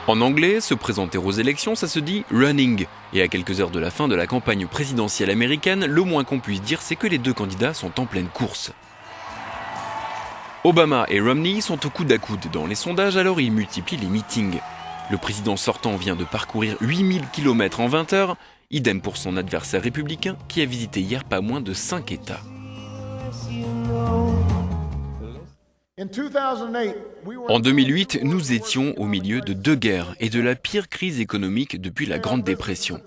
En anglais, se présenter aux élections, ça se dit « running ». Et à quelques heures de la fin de la campagne présidentielle américaine, le moins qu'on puisse dire, c'est que les deux candidats sont en pleine course. Obama et Romney sont au coude à coude dans les sondages, alors ils multiplient les meetings. Le président sortant vient de parcourir 8000 km en 20 heures, idem pour son adversaire républicain qui a visité hier pas moins de 5 États. En 2008, nous étions au milieu de deux guerres et de la pire crise économique depuis la Grande Dépression.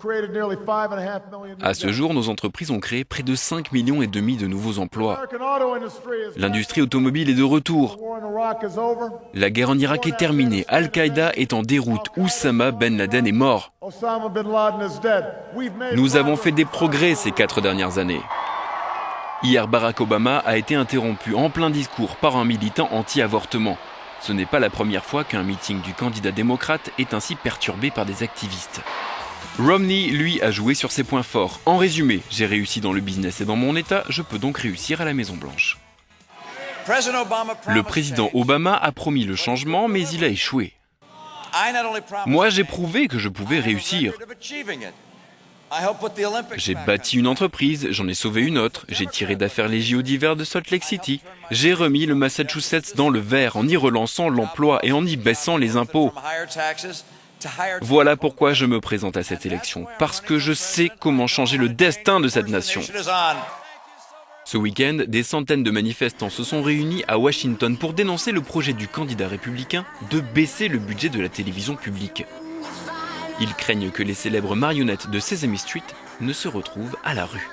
À ce jour, nos entreprises ont créé près de 5,5 millions de nouveaux emplois. L'industrie automobile est de retour. La guerre en Irak est terminée. Al-Qaïda est en déroute. Oussama Ben Laden est mort. Nous avons fait des progrès ces 4 dernières années. Hier, Barack Obama a été interrompu en plein discours par un militant anti-avortement. Ce n'est pas la première fois qu'un meeting du candidat démocrate est ainsi perturbé par des activistes. Romney, lui, a joué sur ses points forts. En résumé, j'ai réussi dans le business et dans mon État, je peux donc réussir à la Maison-Blanche. Le président Obama a promis le changement, mais il a échoué. Moi, j'ai prouvé que je pouvais réussir. J'ai bâti une entreprise, j'en ai sauvé une autre, j'ai tiré d'affaire les JO d'hiver de Salt Lake City, j'ai remis le Massachusetts dans le vert en y relançant l'emploi et en y baissant les impôts. Voilà pourquoi je me présente à cette élection, parce que je sais comment changer le destin de cette nation. Ce week-end, des centaines de manifestants se sont réunis à Washington pour dénoncer le projet du candidat républicain de baisser le budget de la télévision publique. Ils craignent que les célèbres marionnettes de Sesame Street ne se retrouvent à la rue.